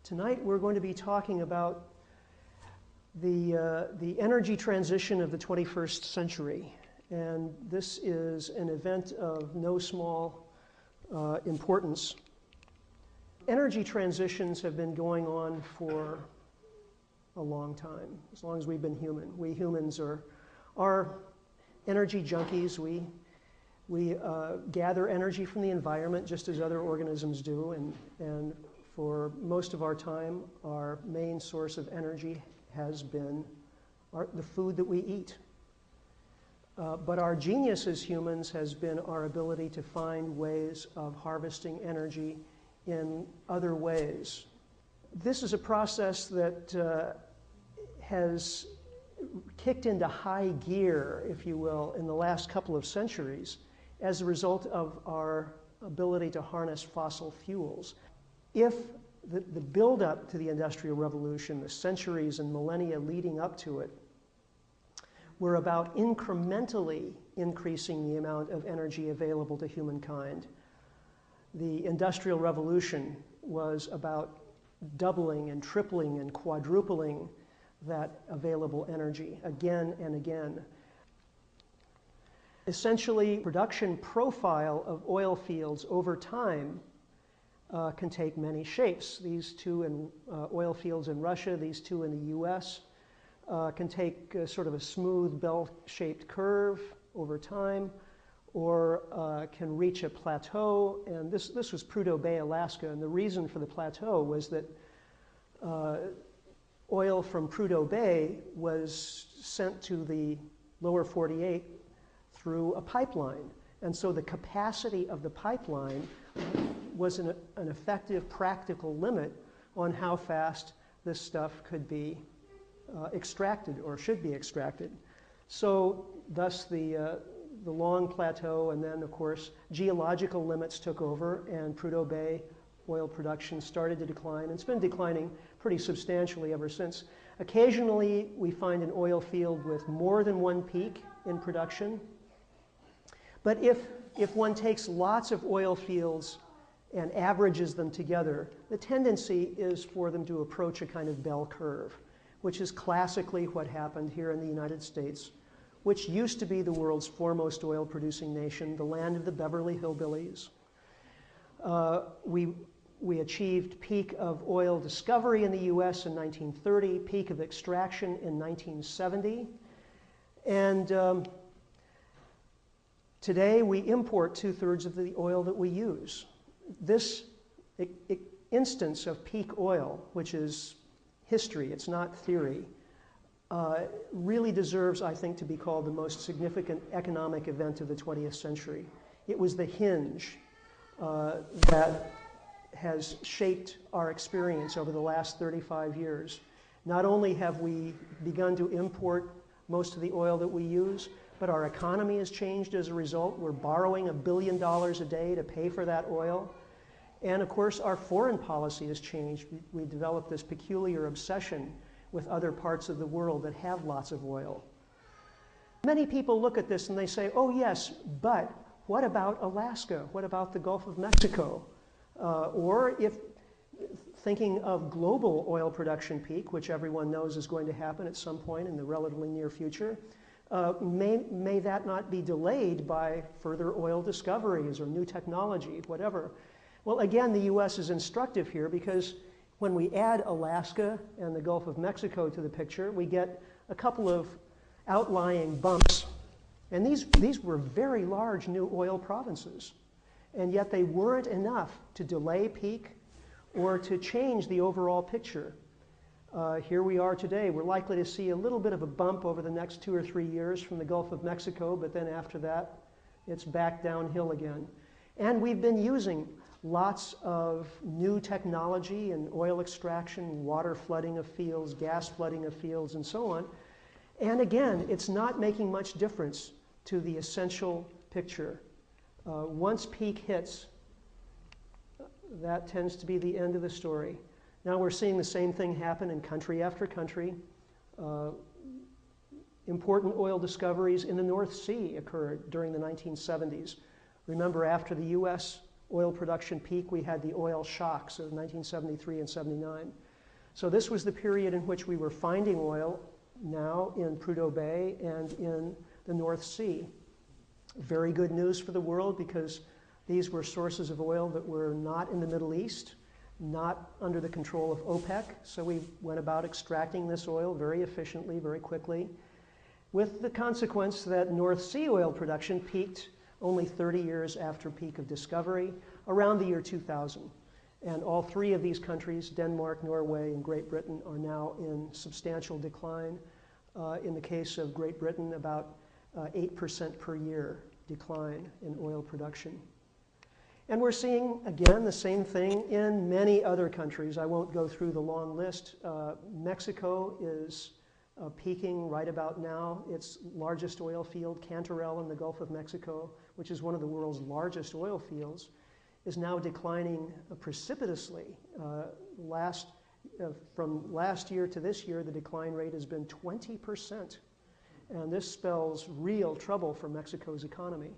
Tonight we're going to be talking about the energy transition of the 21st century. And this is an event of no small importance. Energy transitions have been going on for a long time, as long as we've been human. We humans are energy junkies. We gather energy from the environment just as other organisms do, and for most of our time, our main source of energy has been the food that we eat. But our genius as humans has been our ability to find ways of harvesting energy in other ways. This is a process that has kicked into high gear, if you will, in the last couple of centuries as a result of our ability to harness fossil fuels. If the build-up to the Industrial Revolution, the centuries and millennia leading up to it, were about incrementally increasing the amount of energy available to humankind, the Industrial Revolution was about doubling and tripling and quadrupling that available energy again and again. Essentially, production profile of oil fields over time can take many shapes. These two in oil fields in Russia, these two in the US, can take sort of a smooth bell-shaped curve over time, or can reach a plateau. And this was Prudhoe Bay, Alaska. And the reason for the plateau was that oil from Prudhoe Bay was sent to the lower 48 through a pipeline. And so the capacity of the pipeline was an effective practical limit on how fast this stuff could be extracted or should be extracted. So thus the long plateau, and then of course geological limits took over, and Prudhoe Bay oil production started to decline, and it's been declining pretty substantially ever since. Occasionally we find an oil field with more than one peak in production, but if one takes lots of oil fields and averages them together, the tendency is for them to approach a kind of bell curve, which is classically what happened here in the United States, which used to be the world's foremost oil-producing nation, the land of the Beverly Hillbillies. We achieved peak of oil discovery in the US in 1930, peak of extraction in 1970, and today we import 2/3 of the oil that we use. This instance of peak oil, which is history, it's not theory, really deserves, I think, to be called the most significant economic event of the 20th century. It was the hinge that has shaped our experience over the last 35 years. Not only have we begun to import most of the oil that we use, but our economy has changed as a result. We're borrowing $1 billion a day to pay for that oil. And of course, our foreign policy has changed. We developed this peculiar obsession with other parts of the world that have lots of oil. Many people look at this and they say, oh yes, but what about Alaska? What about the Gulf of Mexico? Or if thinking of global oil production peak, which everyone knows is going to happen at some point in the relatively near future, may that not be delayed by further oil discoveries or new technology, whatever? Well, again, the US is instructive here, because when we add Alaska and the Gulf of Mexico to the picture, we get a couple of outlying bumps. And these were very large new oil provinces. And yet they weren't enough to delay peak or to change the overall picture. Here we are today. We're likely to see a little bit of a bump over the next 2 or 3 years from the Gulf of Mexico, but then after that, it's back downhill again. And we've been using lots of new technology in oil extraction, water flooding of fields, gas flooding of fields, and so on. And again, it's not making much difference to the essential picture. Once peak hits, that tends to be the end of the story. Now we're seeing the same thing happen in country after country. Important oil discoveries in the North Sea occurred during the 1970s. Remember, after the US oil production peak, we had the oil shocks of 1973 and 79. So this was the period in which we were finding oil now in Prudhoe Bay and in the North Sea. Very good news for the world because these were sources of oil that were not in the Middle East, not under the control of OPEC. So we went about extracting this oil very efficiently, very quickly, with the consequence that North Sea oil production peaked only 30 years after peak of discovery, around the year 2000. And all three of these countries, Denmark, Norway, and Great Britain, are now in substantial decline. In the case of Great Britain, about 8% per year decline in oil production. And we're seeing, again, the same thing in many other countries. I won't go through the long list. Mexico is peaking right about now. Its largest oil field, Cantarell in the Gulf of Mexico, which is one of the world's largest oil fields, is now declining precipitously. From last year to this year, the decline rate has been 20%. And this spells real trouble for Mexico's economy.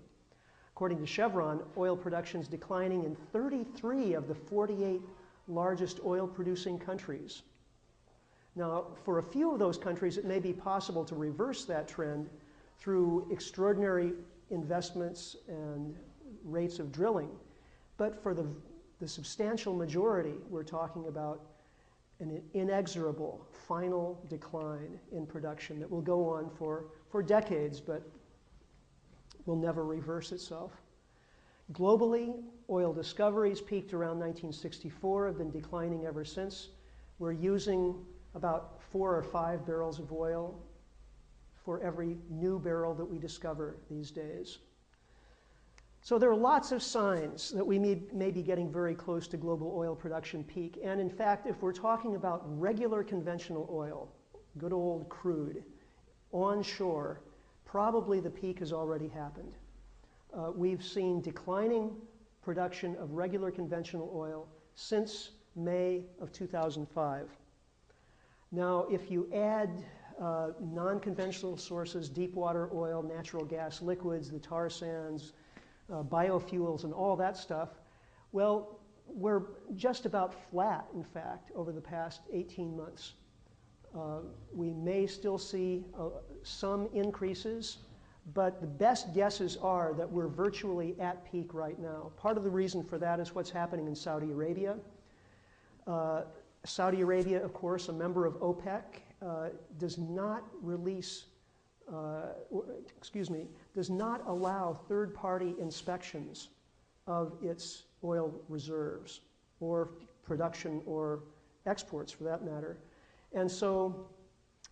According to Chevron, oil production is declining in 33 of the 48 largest oil-producing countries. Now, for a few of those countries, it may be possible to reverse that trend through extraordinary investments and rates of drilling. But for the substantial majority, we're talking about an inexorable final decline in production that will go on for decades, but will never reverse itself. Globally, oil discoveries peaked around 1964, have been declining ever since. We're using about 4 or 5 barrels of oil for every new barrel that we discover these days. So there are lots of signs that we may be getting very close to global oil production peak. And in fact, if we're talking about regular conventional oil, good old crude, onshore, probably the peak has already happened. We've seen declining production of regular conventional oil since May of 2005. Now, if you add non-conventional sources, deep water oil, natural gas liquids, the tar sands, biofuels, and all that stuff, well, we're just about flat, in fact, over the past 18 months. We may still see some increases, but the best guesses are that we're virtually at peak right now. Part of the reason for that is what's happening in Saudi Arabia. Saudi Arabia, of course, a member of OPEC, does not allow third-party inspections of its oil reserves or production or exports, for that matter. And so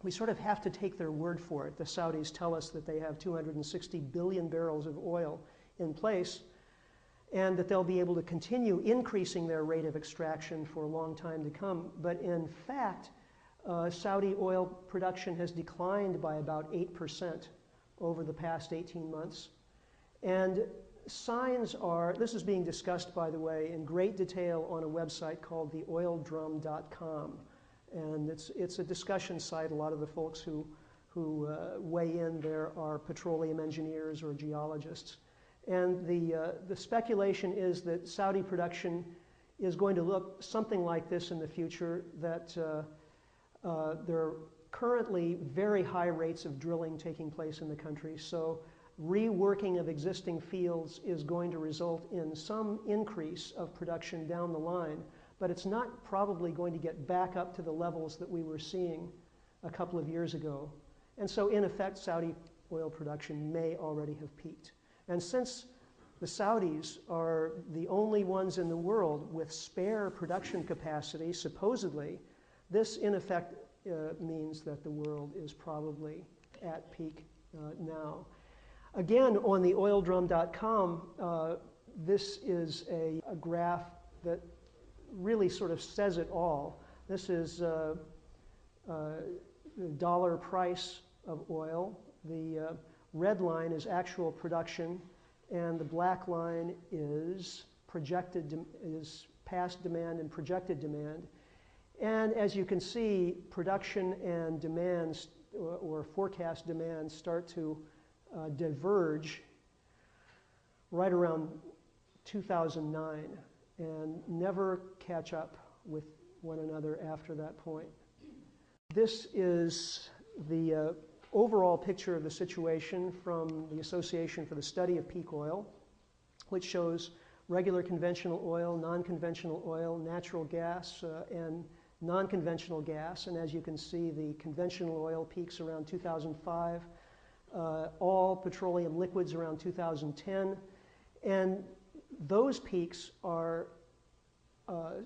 we sort of have to take their word for it. The Saudis tell us that they have 260 billion barrels of oil in place and that they'll be able to continue increasing their rate of extraction for a long time to come. But in fact, Saudi oil production has declined by about 8% over the past 18 months. And signs are, this is being discussed, by the way, in great detail on a website called theoildrum.com. And it's a discussion site. A lot of the folks who weigh in there are petroleum engineers or geologists. And the speculation is that Saudi production is going to look something like this in the future, that there are currently very high rates of drilling taking place in the country. So reworking of existing fields is going to result in some increase of production down the line, but it's not probably going to get back up to the levels that we were seeing a couple of years ago. And so in effect, Saudi oil production may already have peaked. And since the Saudis are the only ones in the world with spare production capacity, supposedly, this in effect means that the world is probably at peak now. Again, on the oildrum.com, this is a graph that really sort of says it all. This is the dollar price of oil. The red line is actual production, and the black line is past demand and projected demand. And as you can see, production and demand or forecast demand start to diverge right around 2009 and never catch up with one another after that point. This is the overall picture of the situation from the Association for the Study of Peak Oil, which shows regular conventional oil, non-conventional oil, natural gas, and non-conventional gas. And as you can see, the conventional oil peaks around 2005, all petroleum liquids around 2010. And those peaks are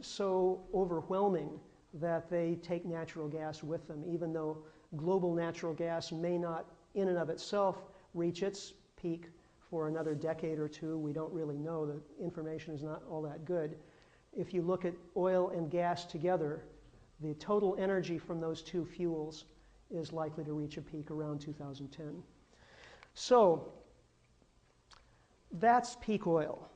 so overwhelming that they take natural gas with them, even though global natural gas may not in and of itself reach its peak for another decade or two. We don't really know. The information is not all that good. If you look at oil and gas together, the total energy from those two fuels is likely to reach a peak around 2010. So that's peak oil.